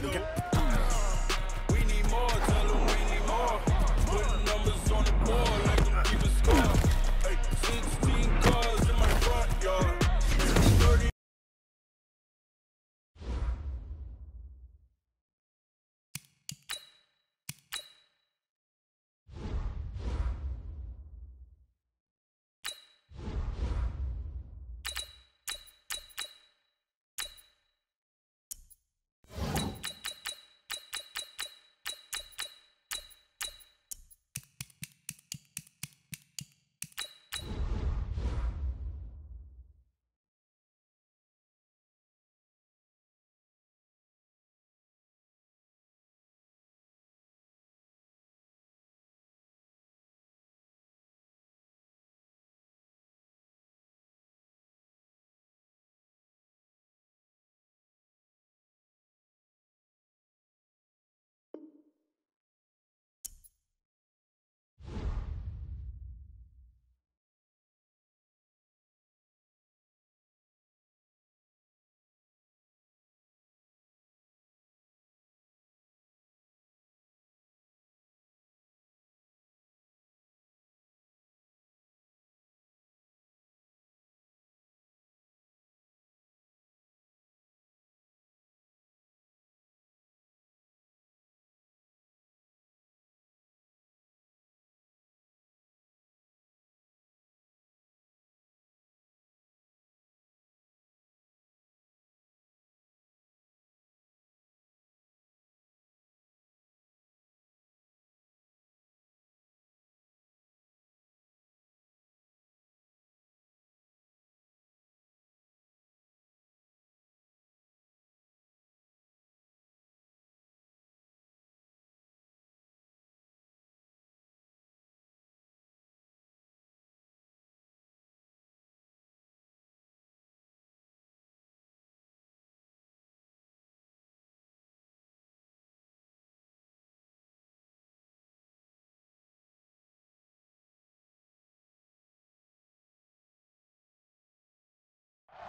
We need more, tell them we need more. Putting numbers on the board like them keep a score. Hey, 16 cars in my front yard. 30.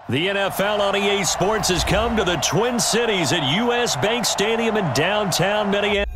The NFL on EA Sports has come to the Twin Cities at US Bank Stadium in downtown Minneapolis.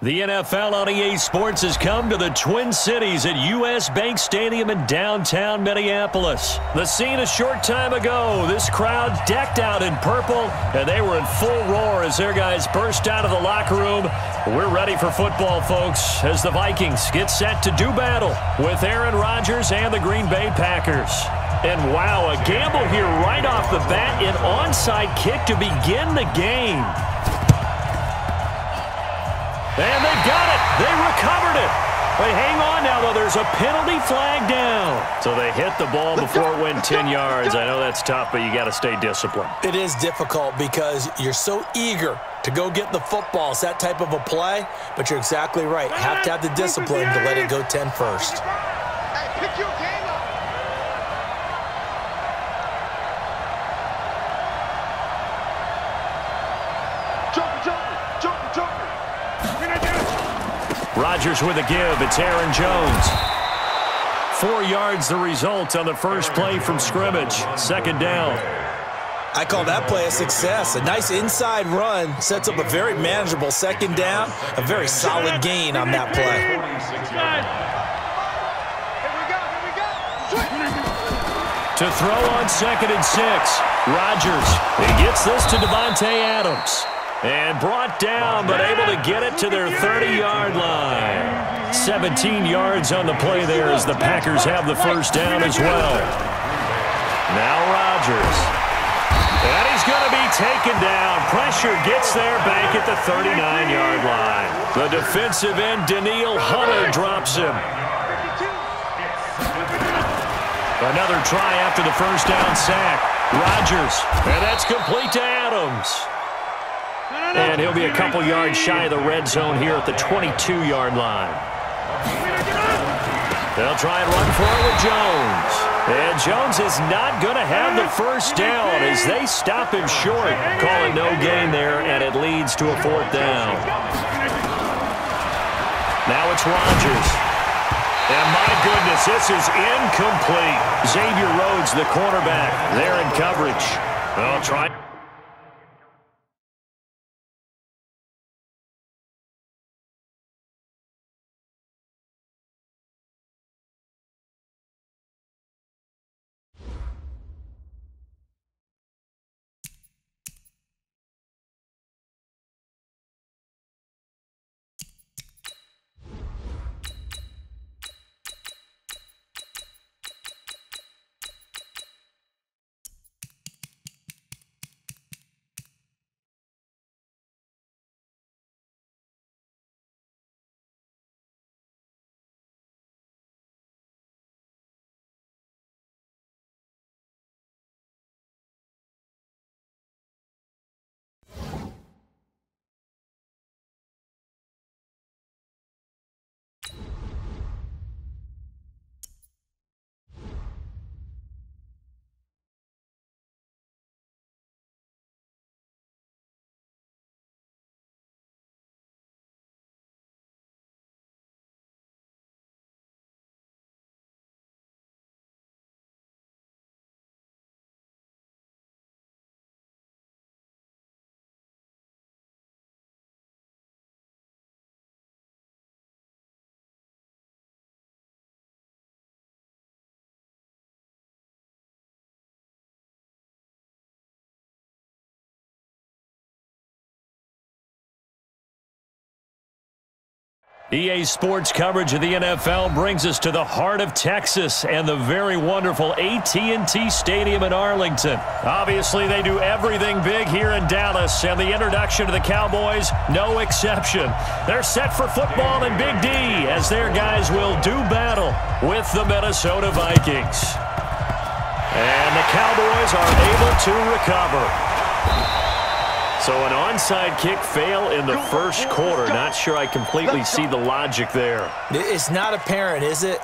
The NFL on EA Sports has come to the Twin Cities at U.S. Bank Stadium in downtown Minneapolis. The scene a short time ago, this crowd decked out in purple, and they were in full roar as their guys burst out of the locker room. We're ready for football, folks, as the Vikings get set to do battle with Aaron Rodgers and the Green Bay Packers. And wow, a gamble here right off the bat, an onside kick to begin the game. And they've got it. They recovered it. But hang on now, though. There's a penalty flag down. So they hit the ball before it went 10 yards. I know that's tough, but you got to stay disciplined. It is difficult because you're so eager to go get the football. It's that type of a play, but you're exactly right. Have to have the discipline to let it go 10 first. Hey, pick your game up. Jump. Rodgers with a give. It's Aaron Jones. 4 yards the result on the first play from scrimmage. Second down. I call that play a success. A nice inside run sets up a very manageable second down. A very solid gain on that play. To throw on 2nd and 6. Rodgers. He gets this to Davante Adams. And brought down, but able to get it to their 30-yard line. 17 yards on the play there as the Packers have the first down as well. Now Rodgers. And he's going to be taken down. Pressure gets there back at the 39-yard line. The defensive end, Danielle Hunter, drops him. Another try after the first down sack. Rodgers. And that's complete to Adams. And he'll be a couple yards shy of the red zone here at the 22-yard line. They'll try and run for it with Jones. And Jones is not going to have the first down as they stop him short. Call it no gain there, and it leads to a 4th down. Now it's Rodgers. And my goodness, this is incomplete. Xavier Rhodes, the cornerback, there in coverage. They'll try. EA Sports coverage of the NFL brings us to the heart of Texas and the very wonderful AT&T Stadium in Arlington. Obviously, they do everything big here in Dallas, and the introduction to the Cowboys, no exception. They're set for football in Big D as their guys will do battle with the Minnesota Vikings. And the Cowboys are able to recover. So an onside kick fail in the first quarter. Not sure I completely see the logic there. It's not apparent, is it?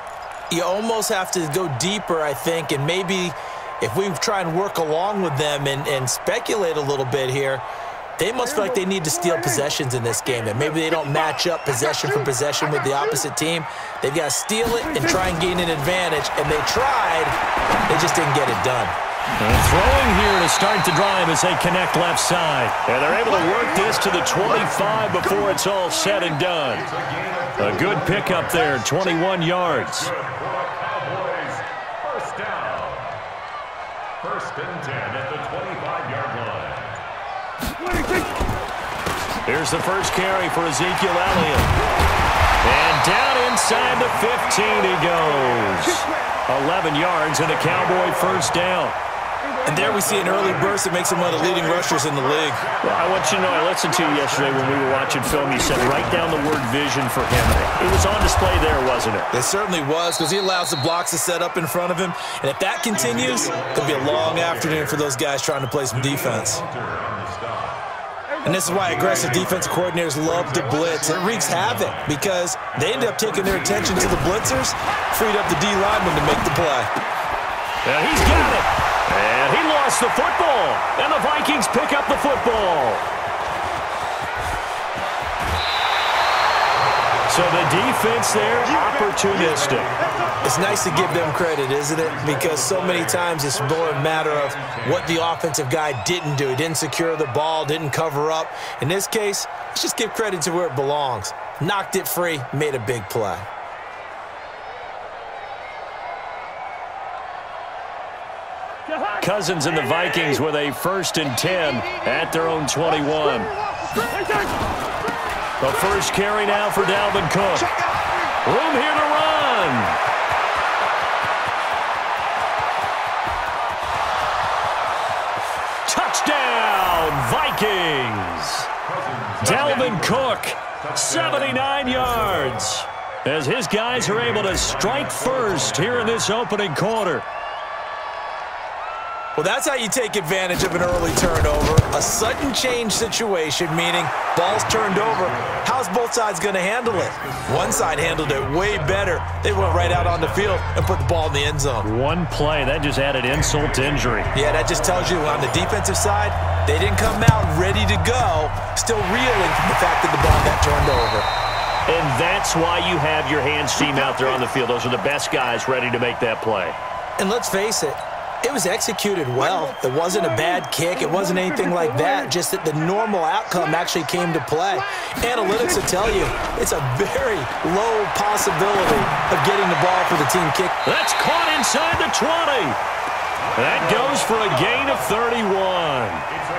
You almost have to go deeper, I think, and maybe if we try and work along with them and speculate a little bit here, they must feel like they need to steal possessions in this game, and maybe they don't match up possession for possession with the opposite team. They've got to steal it and try and gain an advantage, and they tried. They just didn't get it done. And throwing here to start the drive as they connect left side. And they're able to work this to the 25 before it's all said and done. A good pickup there, 21 yards. First down. First and 10 at the 25-yard line. Here's the first carry for Ezekiel Elliott. And down inside the 15 he goes. 11 yards and a Cowboy first down. And there we see an early burst that makes him one of the leading rushers in the league. Well, I want you to know, I listened to you yesterday when we were watching film. You said write down the word vision for him. It was on display there, wasn't it? It certainly was, because he allows the blocks to set up in front of him. And if that continues, it'll be a long afternoon for those guys trying to play some defense. And this is why aggressive defensive coordinators love to blitz. It wreaks havoc because they end up taking their attention to the blitzers, freed up the D lineman to make the play. Yeah, he's got it. And he lost the football. And the Vikings pick up the football. So the defense there, opportunistic. It's nice to give them credit, isn't it? Because so many times it's more a matter of what the offensive guy didn't do. He didn't secure the ball, didn't cover up. In this case, let's just give credit to where it belongs. Knocked it free, made a big play. Cousins and the Vikings with a 1st and 10 at their own 21. The first carry now for Dalvin Cook. Room here to run. Touchdown, Vikings. Dalvin Cook, 79 yards. As his guys are able to strike first here in this opening quarter. Well, that's how you take advantage of an early turnover. A sudden change situation, meaning ball's turned over. How's both sides going to handle it? One side handled it way better. They went right out on the field and put the ball in the end zone. One play, that just added insult to injury. Yeah, that just tells you on the defensive side, they didn't come out ready to go, still reeling from the fact that the ball got turned over. And that's why you have your hands team out there on the field. Those are the best guys ready to make that play. And let's face it, it was executed well. It wasn't a bad kick. It wasn't anything like that, just that the normal outcome actually came to play. Analytics will tell you it's a very low possibility of getting the ball for the team kick. That's caught inside the 20. That goes for a gain of 31.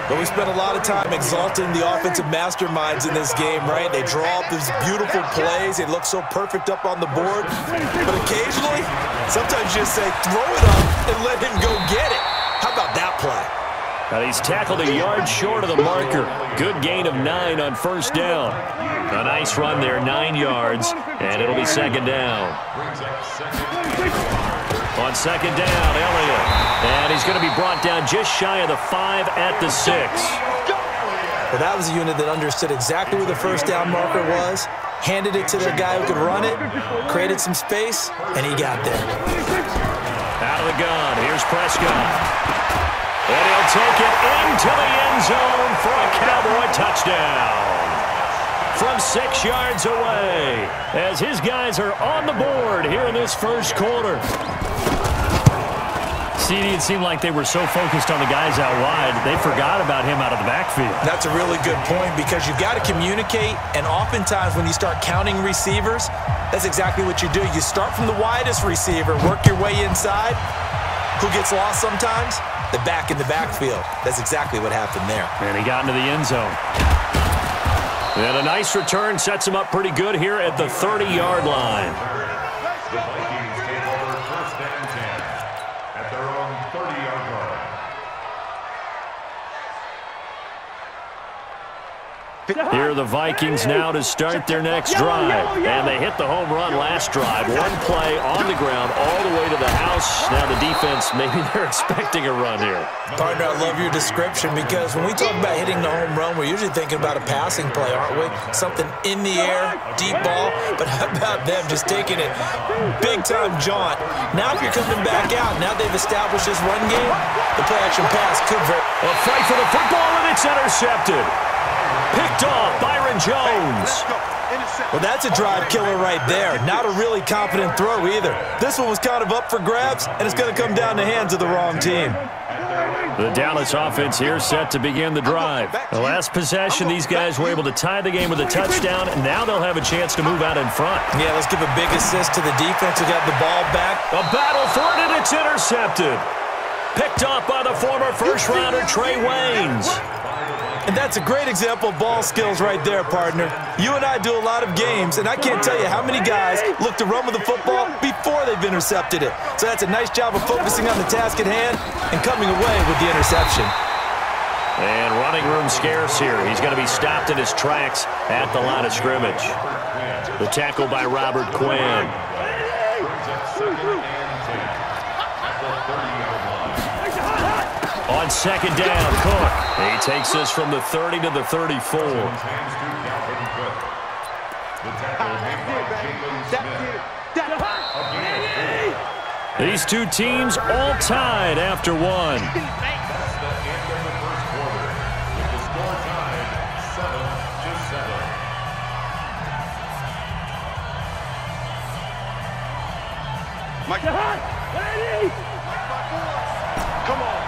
But we spent a lot of time exalting the offensive masterminds in this game, right? They draw up these beautiful plays. They look so perfect up on the board. But occasionally, sometimes you just say, throw it up and let him go get it. How about that play? And he's tackled a yard short of the marker. Good gain of 9 on first down. A nice run there, 9 yards, and it'll be second down. On second down, Elliott. And he's going to be brought down just shy of the 5 at the 6. Well, that was a unit that understood exactly where the first down marker was, handed it to the guy who could run it, created some space, and he got there. Out of the gun, here's Prescott. And he'll take it into the end zone for a Cowboy touchdown. From 6 yards away, as his guys are on the board here in this first quarter. CD, it seemed like they were so focused on the guys out wide, they forgot about him out of the backfield. That's a really good point because you've got to communicate, and oftentimes when you start counting receivers, that's exactly what you do. You start from the widest receiver, work your way inside. Who gets lost sometimes? The back in the backfield. That's exactly what happened there. And he got into the end zone. And a nice return sets him up pretty good here at the 30-yard line. The Vikings take over first and 10 at their own 30-yard line. Here are the Vikings now to start their next drive. And they hit the home run last drive. One play on the ground all the way to the house. Now the defense, maybe they're expecting a run here. Partner, I love your description because when we talk about hitting the home run, we're usually thinking about a passing play, aren't we? Something in the air, deep ball. But how about them just taking it big-time jaunt? Now if you're coming back out, now they've established this run game, the play-action pass could very... A fight for the football, and it's intercepted. Picked off, Byron Jones. Well, that's a drive killer right there. Not a really confident throw either. This one was kind of up for grabs, and it's going to come down the hands of the wrong team. The Dallas offense here set to begin the drive. The last possession, these guys were able to tie the game with a touchdown, and now they'll have a chance to move out in front. Yeah, let's give a big assist to the defense who got the ball back. A battle for it, and it's intercepted. Picked off by the former first-rounder Trey Waynes. And that's a great example of ball skills right there, partner. You and I do a lot of games, and I can't tell you how many guys look to run with the football before they've intercepted it. So that's a nice job of focusing on the task at hand and coming away with the interception. And running room scarce here. He's going to be stopped in his tracks at the line of scrimmage. The tackle by Robert Quinn. On second down, Cook. He takes this from the 30 to the 34. These two teams all tied after one. Come on.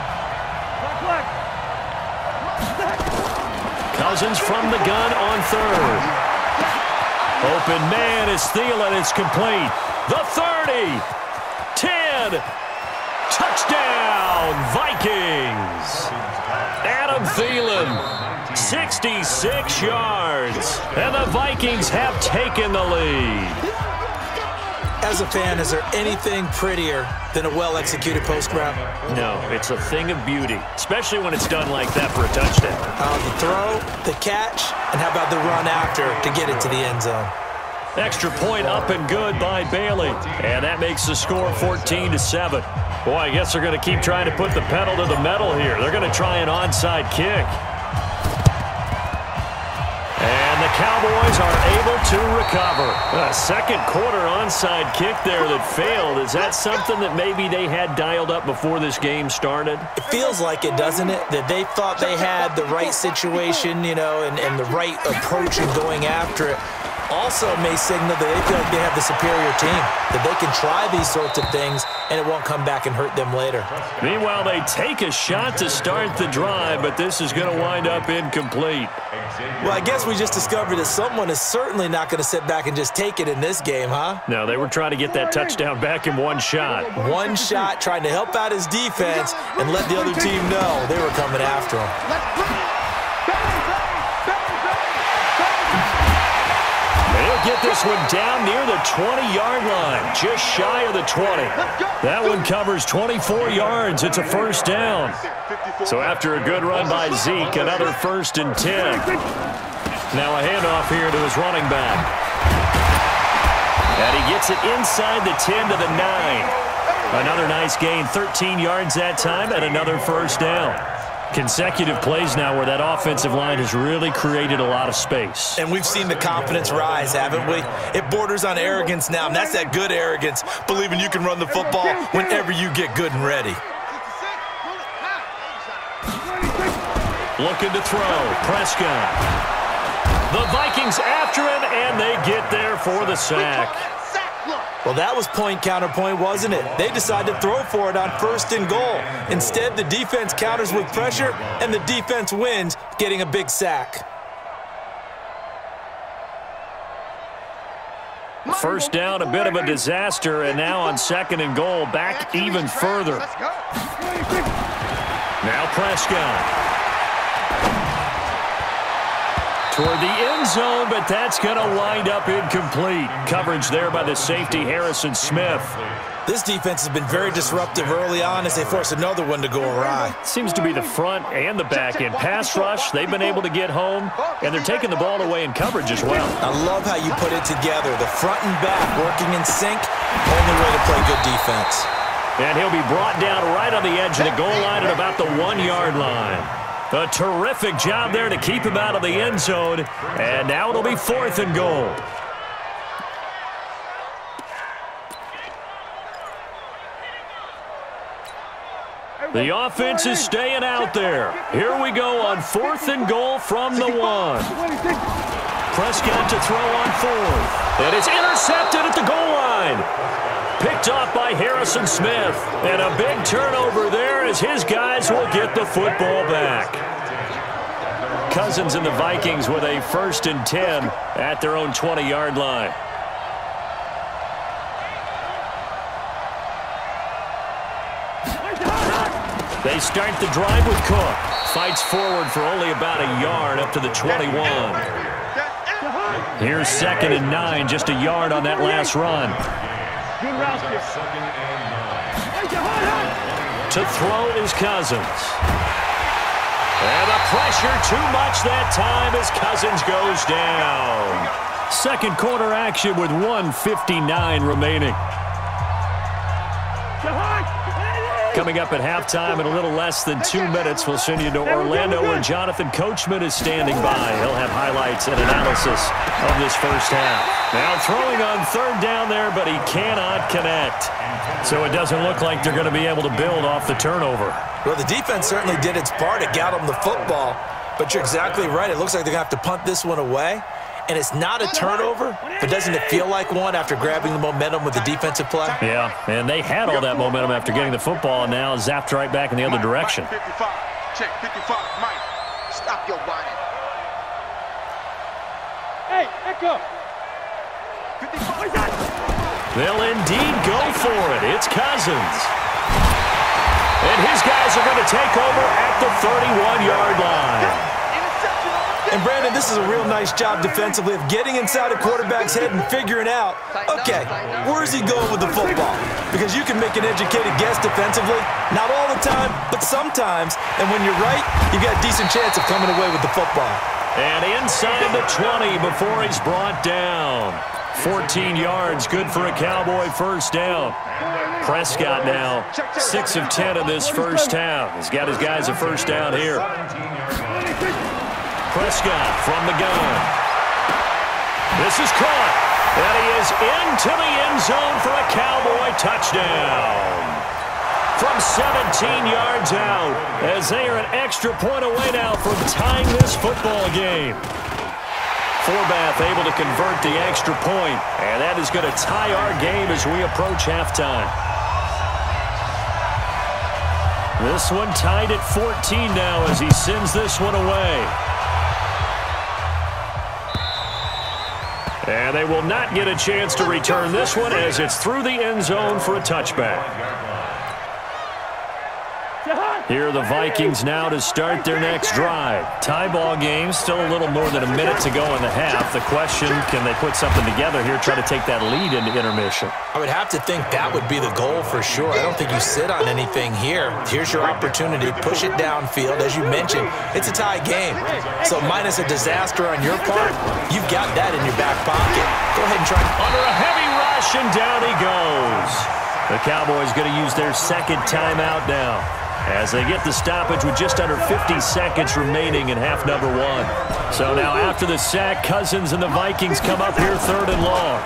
Cousins from the gun on third. Open man is Thielen. It's complete. The 30. 10. Touchdown, Vikings. Adam Thielen, 66 yards. And the Vikings have taken the lead. As a fan, is there anything prettier than a well-executed post route? No, it's a thing of beauty, especially when it's done like that for a touchdown. The throw, the catch, and how about the run after to get it to the end zone? Extra point up and good by Bailey. And that makes the score 14-7. Boy, I guess they're going to keep trying to put the pedal to the metal here. They're going to try an onside kick. And the Cowboys are able to recover. A second quarter onside kick there that failed. Is that something that maybe they had dialed up before this game started? It feels like it, doesn't it? That they thought they had the right situation, you know, and the right approach in going after it. Also may signal that they feel like they have the superior team, that they can try these sorts of things and it won't come back and hurt them later. Meanwhile, they take a shot to start the drive, but this is going to wind up incomplete. Well, I guess we just discovered that someone is certainly not going to sit back and just take it in this game, huh? No, they were trying to get that touchdown back in one shot. One shot, trying to help out his defense and let the other team know they were coming after him. He'll get this one down near the 20-yard line, just shy of the 20. That one covers 24 yards. It's a first down. So after a good run by Zeke, another 1st and 10. Now a handoff here to his running back. And he gets it inside the 10 to the 9. Another nice gain, 13 yards that time, and another first down. Consecutive plays now where that offensive line has really created a lot of space. And we've seen the confidence rise, haven't we? It borders on arrogance now, and that's that good arrogance, believing you can run the football whenever you get good and ready. Looking to throw, Prescott. The Vikings after him, and they get there for the sack. Well, that was point counterpoint, wasn't it? They decided to throw for it on 1st and goal. Instead, the defense counters with pressure, and the defense wins, getting a big sack. First down, a bit of a disaster, and now on 2nd and goal, back even further. Now Prescott. Toward the end zone, but that's going to wind up incomplete. Coverage there by the safety, Harrison Smith. This defense has been very disruptive early on as they force another one to go awry. Seems to be the front and the back end. Pass rush, they've been able to get home, and they're taking the ball away in coverage as well. I love how you put it together. The front and back working in sync, only way to play good defense. And he'll be brought down right on the edge of the goal line at about the 1-yard line. A terrific job there to keep him out of the end zone. And now it'll be 4th and goal. The offense is staying out there. Here we go on 4th and goal from the 1. Prescott to throw on 4th. And it's intercepted at the goal line. picked off by Harrison Smith. And a big turnover there as his guys will get the football back. Cousins and the Vikings with a 1st and 10 at their own 20-yard line. They start the drive with Cook. Fights forward for only about a yard up to the 21. Here's 2nd and 9, just a yard on that last run. Good route. To throw is Cousins. And the pressure too much that time as Cousins goes down. Second quarter action with 1:59 remaining. Coming up at halftime in a little less than 2 minutes, we'll send you to Orlando where Jonathan Coachman is standing by. He'll have highlights and analysis of this first half. Now throwing on 3rd down there, but he cannot connect. So it doesn't look like they're going to be able to build off the turnover. Well, the defense certainly did its part. It got them the football. But you're exactly right. It looks like they're going to have to punt this one away. And it's not a turnover, but doesn't it feel like one after grabbing the momentum with the defensive play? Yeah, and they had all that momentum after getting the football and now zapped right back in the other direction. 55. Check 55. Mike, stop your whining. Hey, Echo. 55. They'll indeed go for it. It's Cousins. And his guys are going to take over at the 31-yard line. And, Brandon, this is a real nice job defensively of getting inside a quarterback's head and figuring out, okay, where's he going with the football? Because you can make an educated guess defensively, not all the time, but sometimes. And when you're right, you've got a decent chance of coming away with the football. And inside the 20 before he's brought down. 14 yards, good for a Cowboy first down. Prescott now 6 of 10 in this first half. He's got his guys a first down here. Prescott from the gun. This is caught. And he is into the end zone for a Cowboy touchdown. From 17 yards out, as they are an extra point away now from tying this football game. Forbath able to convert the extra point, and that is going to tie our game as we approach halftime. This one tied at 14 now as he sends this one away. And they will not get a chance to return this one as it's through the end zone for a touchback. Here are the Vikings now to start their next drive. Tie ball game, still a little more than a minute to go in the half. The question, can they put something together here, try to take that lead into intermission? I would have to think that would be the goal for sure. I don't think you sit on anything here. Here's your opportunity. Push it downfield. As you mentioned, it's a tie game. So minus a disaster on your part, you've got that in your back pocket. Go ahead and try. Under a heavy rush, and down he goes. The Cowboys going to use their second timeout now, as they get the stoppage with just under 50 seconds remaining in half number 1. So now after the sack, Cousins and the Vikings come up here 3rd and long.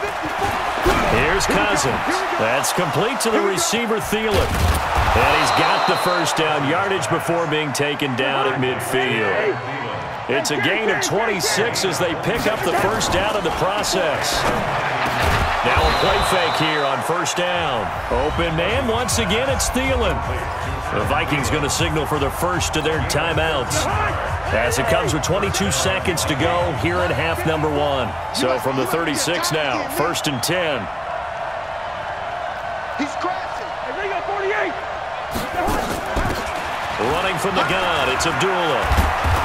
Here's Cousins. That's complete to the receiver, Thielen. And he's got the first down yardage before being taken down at midfield. It's a gain of 26 as they pick up the first down in the process. Now a play fake here on first down. Open man, once again, it's Thielen. The Vikings going to signal for the first of their timeouts as it comes with 22 seconds to go here in half number 1. So from the 36 now, 1st and 10. He's crashing. Hey, they got 48. Running from the gun, it's Abdullah.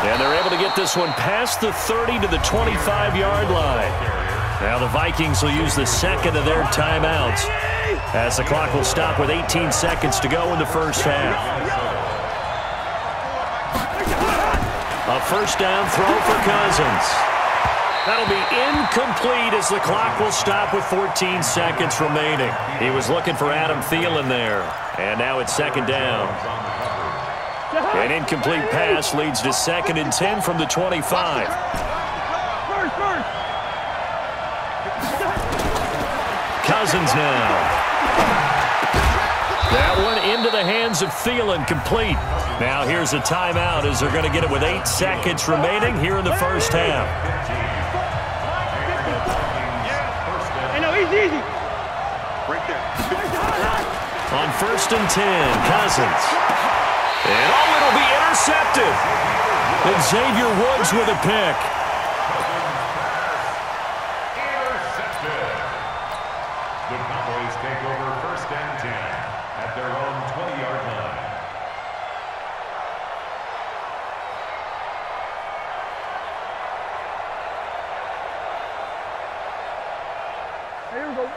And they're able to get this one past the 30 to the 25-yard line. Now the Vikings will use the second of their timeouts, as the clock will stop with 18 seconds to go in the first half. A first down throw for Cousins. That'll be incomplete as the clock will stop with 14 seconds remaining. He was looking for Adam Thielen there, and now it's second down. An incomplete pass leads to 2nd and 10 from the 25. Cousins now. That one into the hands of Thielen, complete. Now here's a timeout as they're going to get it with 8 seconds remaining here in the first half. Hey, no, he's easy. Right there. On 1st and 10, Cousins. And oh, it'll be intercepted. And Xavier Woods with a pick. Intercepted. The Cowboys take over 1st and 10 at their own 20-yard line.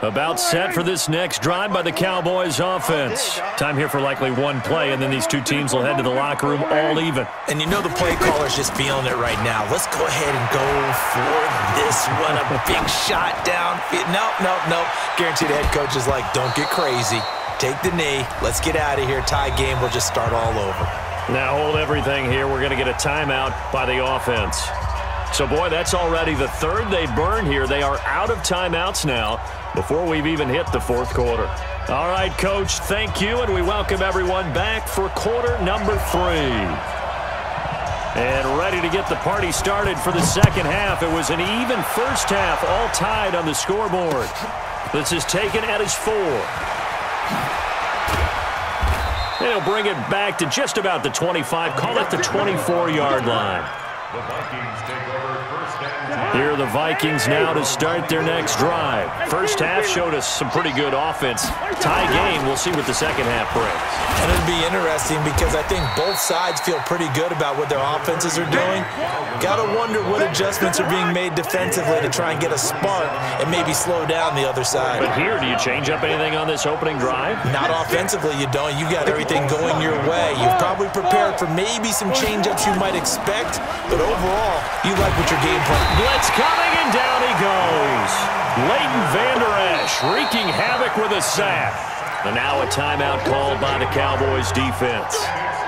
About set for this next drive by the Cowboys offense. Time here for likely one play, and then these two teams will head to the locker room all even. And you know the play caller's just feeling it right now. Let's go ahead and go for this one. A big shot down. Nope. Guaranteed the head coach is like, don't get crazy. Take the knee. Let's get out of here. Tie game. We'll just start all over. Now hold everything here. We're going to get a timeout by the offense. So, boy, that's already the third they burn here. They are out of timeouts now before we've even hit the fourth quarter. All right, Coach, thank you, and we welcome everyone back for quarter number 3. And ready to get the party started for the second half. It was an even first half, all tied on the scoreboard. This is taken at his 4. And he'll bring it back to just about the 25, call it the 24-yard line. The Vikings take over 1st and 10. Here are the Vikings now to start their next drive. First half showed us some pretty good offense. Tie game, we'll see what the second half brings. And it'll be interesting because I think both sides feel pretty good about what their offenses are doing. Got to wonder what adjustments are being made defensively to try and get a spark and maybe slow down the other side. But here, do you change up anything on this opening drive? Not offensively, you don't. You got everything going your way. You've probably prepared for maybe some change-ups you might expect, but overall, you like what your game plan. Blitz coming, and down he goes. Leighton Vander Esch wreaking havoc with a sack. And now a timeout called by the Cowboys defense.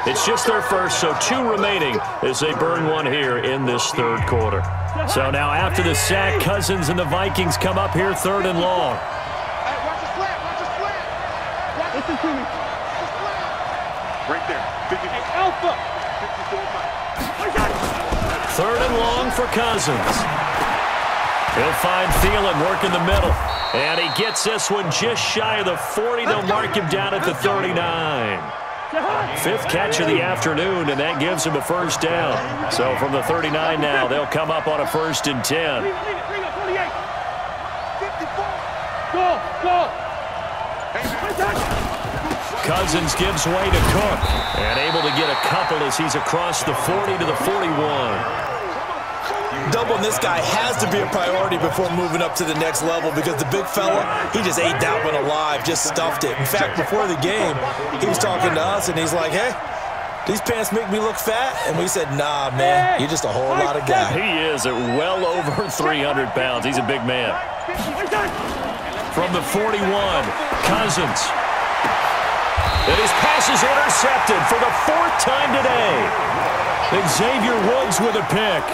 It's just their first, so 2 remaining as they burn one here in this third quarter. So now after the sack, Cousins and the Vikings come up here 3rd and long. Hey, watch the slant. Watch the slant. Listen to me. Right there. 50. Hey, Alpha. 3rd and long for Cousins. He'll find Thielen working the middle. And he gets this one just shy of the 40. They'll mark him down at the 39. 5th catch of the afternoon, and that gives him a first down. So from the 39 now, they'll come up on a 1st and 10. Bring up 48. 54. Go. Cousins gives way to Cook, and able to get a couple as he's across the 40 to the 41. Doubling this guy has to be a priority before moving up to the next level because the big fella, he just ate that one alive, just stuffed it. In fact, before the game, he was talking to us, and he's like, hey, these pants make me look fat? And we said, nah, man, you're just a whole lot of guy. He is at well over 300 pounds. He's a big man. From the 41, Cousins. And his pass is intercepted for the 4th time today. And Xavier Woods with a pick.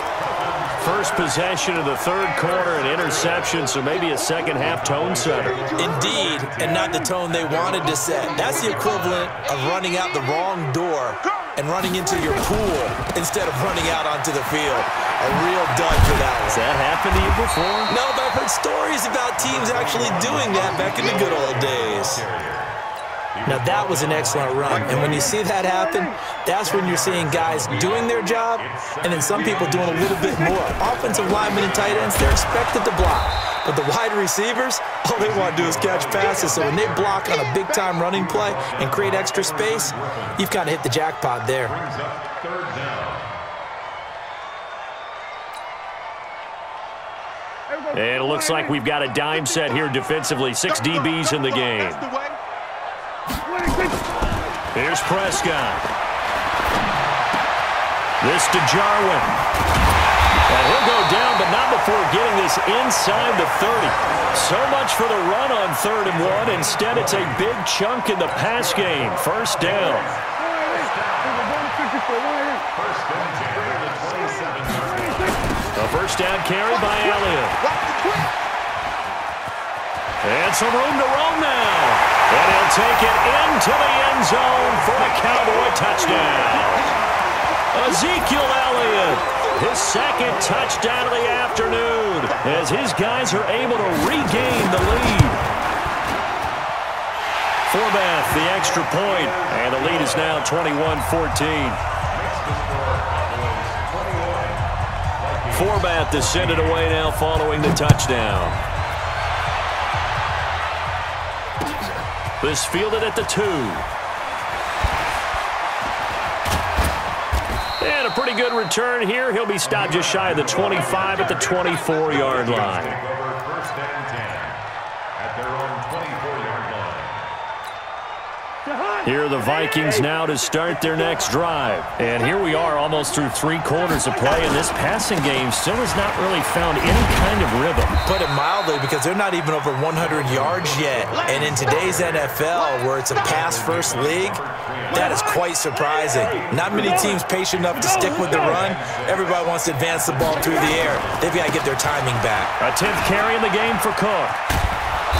First possession of the third quarter, an interception, so maybe a second half tone setter. Indeed, and not the tone they wanted to set. That's the equivalent of running out the wrong door and running into your pool instead of running out onto the field. A real dud for that one. Has that happened to you before? No, but I've heard stories about teams actually doing that back in the good old days. Now, that was an excellent run, and when you see that happen, that's when you're seeing guys doing their job, and then some people doing a little bit more. Offensive linemen and tight ends, they're expected to block, but the wide receivers, all they want to do is catch passes, so when they block on a big-time running play and create extra space, you've kind of hit the jackpot there. Brings up 3rd down. And it looks like we've got a dime set here defensively. 6 DBs in the game. Here's Prescott. This to Jarwin. And he'll go down, but not before getting this inside the 30. So much for the run on 3rd and 1. Instead, it's a big chunk in the pass game. First down. A first down carry by Elliott. And some room to roam now. And he'll take it into the end zone for a Cowboy touchdown. Ezekiel Elliott, his 2nd touchdown of the afternoon, as his guys are able to regain the lead. Forbath, the extra point, and the lead is now 21-14. Forbath to send it away now following the touchdown. This fielded at the 2. And a pretty good return here. He'll be stopped just shy of the 25 at the 24-yard line. First and 10 at their own 24-yard line. Here are the Vikings now to start their next drive. And here we are almost through 3 quarters of play, and this passing game still has not really found any kind of rhythm. Put it mildly, because they're not even over 100 yards yet. And in today's NFL, where it's a pass-first league, that is quite surprising. Not many teams patient enough to stick with the run. Everybody wants to advance the ball through the air. They've got to get their timing back. A 10th carry in the game for Cook.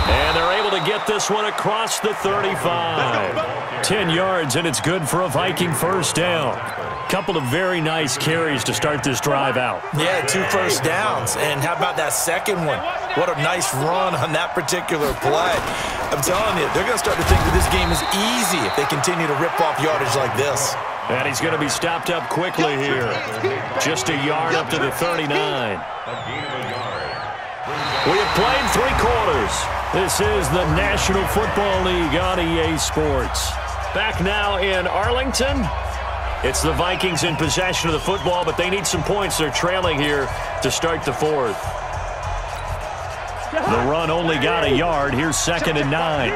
And they're able to get this one across the 35. 10 yards, and it's good for a Viking first down. Couple of very nice carries to start this drive out. Yeah, 2 first downs. And how about that second one? What a nice run on that particular play. I'm telling you, they're going to start to think that this game is easy if they continue to rip off yardage like this. And he's going to be stopped up quickly here. Just a yard up to the 39. We have played 3 quarters. This is the National Football League on EA Sports. Back now in Arlington. It's the Vikings in possession of the football, but they need some points. They're trailing here to start the 4th. The run only got a yard. Here's 2nd and 9.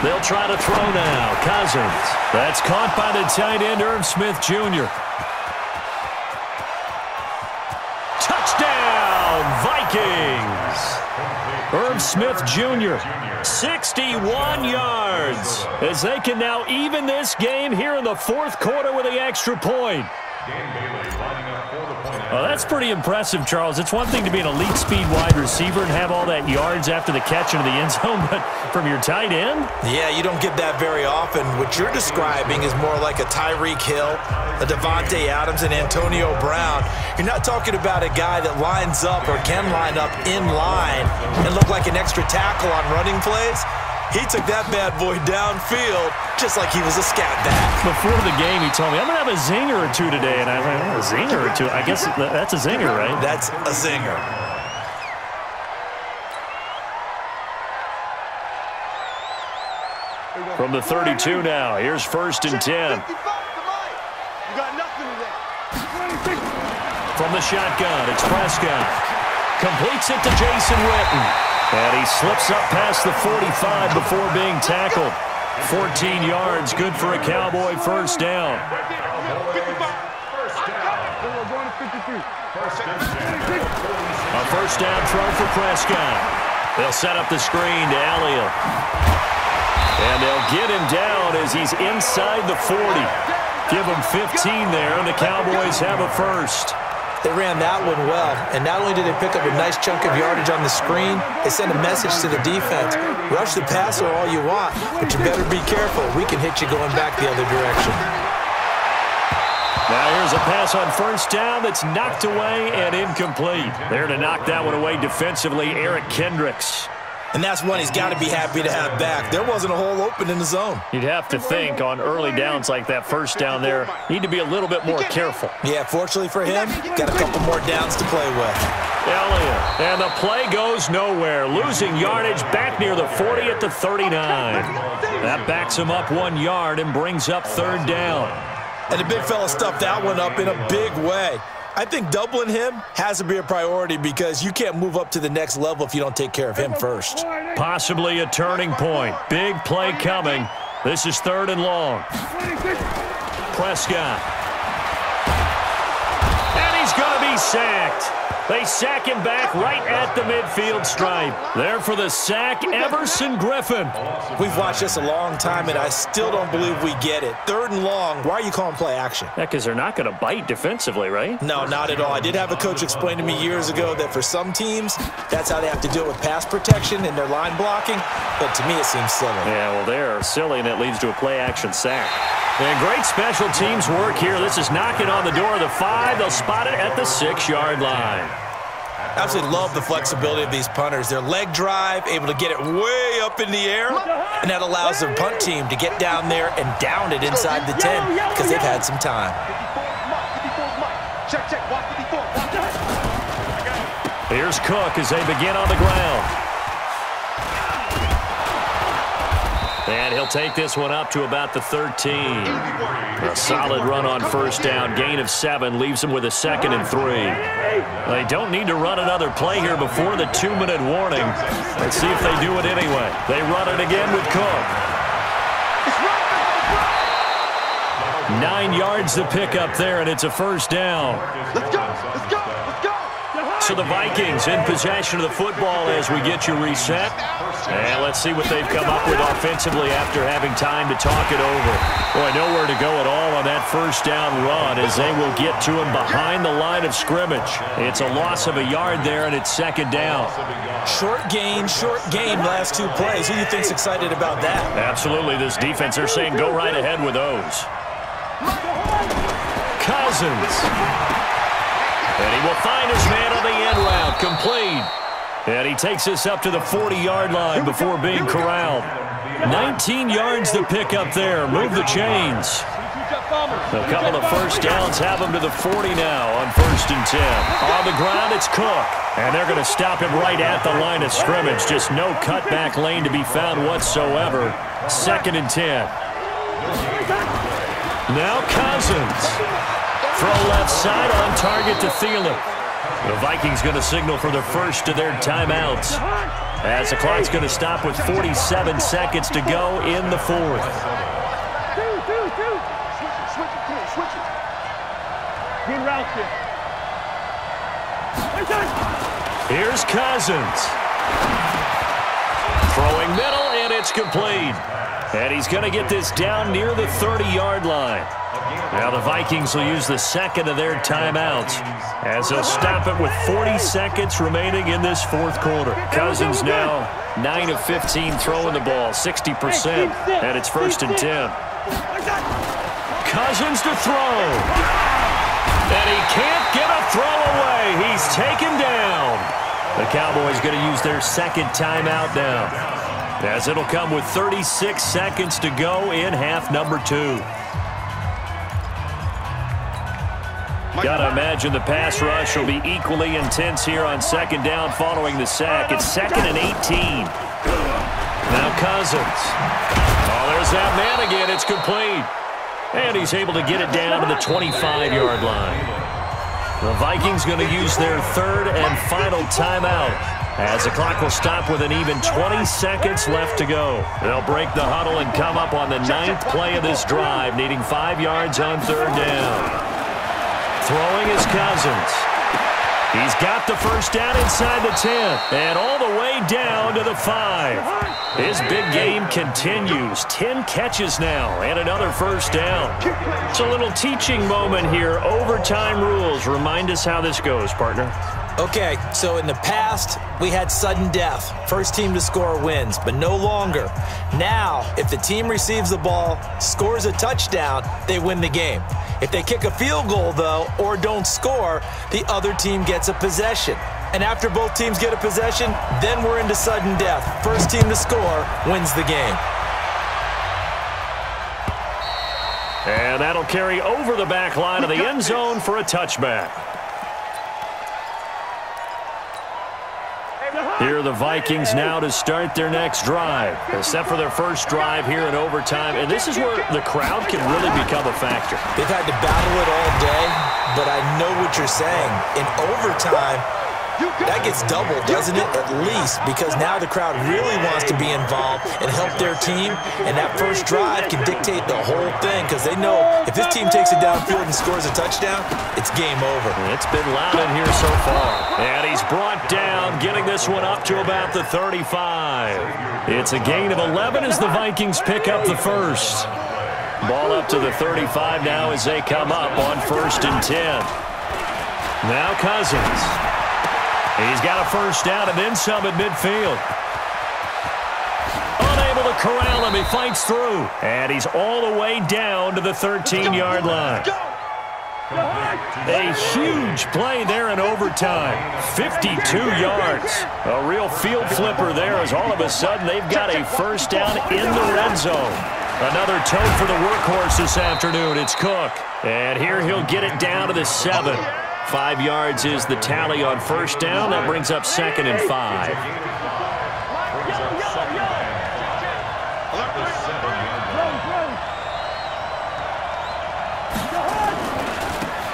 They'll try to throw now. Cousins. That's caught by the tight end, Irv Smith Jr. Touchdown, Vikings! Irv Smith Jr., 61 yards, as they can now even this game here in the 4th quarter with the extra point. Well, that's pretty impressive, Charles. It's one thing to be an elite speed wide receiver and have all that yards after the catch into the end zone, but from your tight end? Yeah, you don't get that very often. What you're describing is more like a Tyreek Hill, a Devontae Adams, and Antonio Brown. You're not talking about a guy that lines up or can line up in line and look like an extra tackle on running plays. He took that bad boy downfield just like he was a scat back. Before the game, he told me, I'm going to have a zinger or 2 today. And I was like, oh, a zinger or 2? I guess that's a zinger, right? That's a zinger. From the 32 now, here's 1st and 10. You got nothing today. From the shotgun, it's Prescott. Completes it to Jason Witten. And he slips up past the 45 before being tackled. 14 yards, good for a Cowboy first down. A first down throw for Prescott. They'll set up the screen to Elliott. And they'll get him down as he's inside the 40. Give him 15 there, and the Cowboys have a first. They ran that one well, and not only did they pick up a nice chunk of yardage on the screen, they sent a message to the defense. Rush the passer all you want, but you better be careful. We can hit you going back the other direction. Now here's a pass on first down that's knocked away and incomplete. There to knock that one away defensively, Eric Kendricks. And that's one he's got to be happy to have back. There wasn't a hole open in the zone. You'd have to think on early downs like that first down there, need to be a little bit more careful. Yeah, fortunately for him, got a couple more downs to play with. Elliott, and the play goes nowhere. Losing yardage back near the 40 at the 39. That backs him up 1 yard and brings up 3rd down. And the big fella stuffed that one up in a big way. I think doubling him has to be a priority because you can't move up to the next level if you don't take care of him first. Possibly a turning point. Big play coming. This is 3rd and long. Prescott. And he's going to be sacked. They sack him back right at the midfield stripe. There for the sack, Everson Griffin. We've watched this a long time, and I still don't believe we get it. 3rd and long, why are you calling play action? Yeah, because they're not going to bite defensively, right? No, not at all. I did have a coach explain to me years ago that for some teams, that's how they have to deal with pass protection and their line blocking. But to me, it seems silly. Yeah, well, they're silly, and it leads to a play action sack. And great special teams work here. This is knocking on the door of the 5. They'll spot it at the 6-yard line. Absolutely love the flexibility of these punters. Their leg drive, able to get it way up in the air, and that allows the punt team to get down there and down it inside the 10 because they've had some time. Here's Cook as they begin on the ground. And he'll take this one up to about the 13. A solid run on first down. Gain of 7 leaves them with a 2nd and 3. They don't need to run another play here before the 2-minute warning. Let's see if they do it anyway. They run it again with Cook. 9 yards to pick up there, and it's a first down. Let's go. Let's go. Let's go. So the Vikings in possession of the football as we get you reset. And let's see what they've come up with offensively after having time to talk it over. Boy, nowhere to go at all on that first down run as they will get to him behind the line of scrimmage. It's a loss of a yard there, and it's 2nd down. Short gain, last 2 plays. Who do you think's excited about that? Absolutely, this defense, they're saying go right ahead with those. Cousins. And he will find his man on the end route, complete. And he takes this up to the 40-yard line before being corralled. 19 yards to pick up there. Move the chains. A couple of first downs have him to the 40 now on 1st and 10. On the ground, it's Cook. And they're going to stop him right at the line of scrimmage. Just no cutback lane to be found whatsoever. 2nd and 10. Now Cousins. Throw left side on target to Thielen. The Vikings going to signal for the first of their timeouts as the clock's going to stop with 47 seconds to go in the 4th. Switch it. Good route here. Here's Cousins. Throwing middle, and it's complete. And he's going to get this down near the 30-yard line. Now the Vikings will use the 2nd of their timeouts as they'll stop it with 40 seconds remaining in this 4th quarter. Cousins now 9 of 15 throwing the ball, 60%, and it's 1st and 10. Cousins to throw. And he can't get a throw away. He's taken down. The Cowboys going to use their 2nd timeout now, as it'll come with 36 seconds to go in half number 2. Got to imagine the pass rush will be equally intense here on 2nd down following the sack. It's 2nd and 18. Now Cousins. Oh, there's that man again. It's complete. And he's able to get it down to the 25-yard line. The Vikings going to use their 3rd and final timeout as the clock will stop with an even 20 seconds left to go. They'll break the huddle and come up on the 9th play of this drive, needing 5 yards on 3rd down. Throwing is Cousins. He's got the first down inside the 10 and all the way down to the 5. His big game continues. 10 catches now and another first down. It's a little teaching moment here. Overtime rules. Remind us how this goes, partner. Okay, so in the past, we had sudden death. First team to score wins, but no longer. Now, if the team receives the ball, scores a touchdown, they win the game. If they kick a field goal, though, or don't score, the other team gets a possession. And after both teams get a possession, then we're into sudden death. First team to score wins the game. And that'll carry over the back line of the end zone for a touchback. Here are the Vikings now to start their next drive. Except for their first drive here in overtime. And this is where the crowd can really become a factor. They've had to battle it all day, but I know what you're saying. In overtime, that gets doubled, doesn't it? At least, because now the crowd really wants to be involved and help their team. And that first drive can dictate the whole thing because they know if this team takes it downfield and scores a touchdown, it's game over. It's been loud in here so far. And he's brought down, getting this one up to about the 35. It's a gain of 11 as the Vikings pick up the first. Ball up to the 35 now as they come up on 1st and 10. Now Cousins. He's got a first down and then some at midfield. Unable to corral him. He fights through. And he's all the way down to the 13-yard line. A huge play there in overtime. 52 yards. A real field flipper there as all of a sudden they've got a first down in the red zone. Another tote for the workhorse this afternoon. It's Cook. And here he'll get it down to the 7. 5 yards is the tally on first down. That brings up 2nd and 5.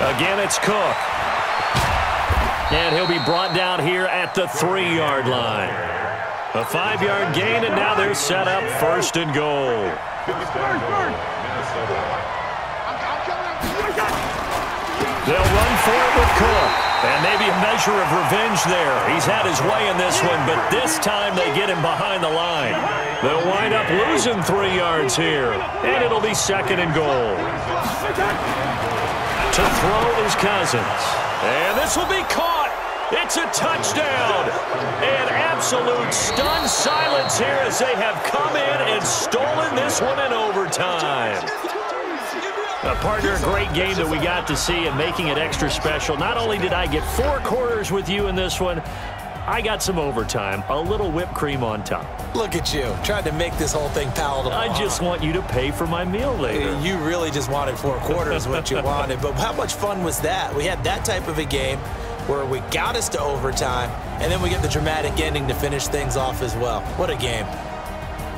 Again, it's Cook. And he'll be brought down here at the 3-yard line. A 5-yard gain, and now they're set up 1st and goal. They'll run for it with Cook. And maybe a measure of revenge there. He's had his way in this one, but this time they get him behind the line. They'll wind up losing 3 yards here. And it'll be 2nd and goal. To throw is Cousins. And this will be caught. It's a touchdown. And absolute stunned silence here as they have come in and stolen this one in overtime. Partner, a great game that we got to see, and making it extra special. Not only did I get 4 quarters with you in this one, I got some overtime, a little whipped cream on top. Look at you, trying to make this whole thing palatable. I just want you to pay for my meal later. You really just wanted 4 quarters, what you wanted. But how much fun was that? We had that type of a game where we got us to overtime, and then we get the dramatic ending to finish things off as well. What a game.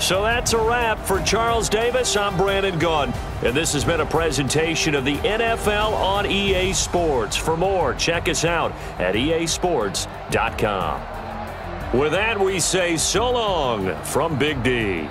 So that's a wrap. For Charles Davis, I'm Brandon Gaudin. And this has been a presentation of the NFL on EA Sports. For more, check us out at easports.com. With that, we say so long from Big D.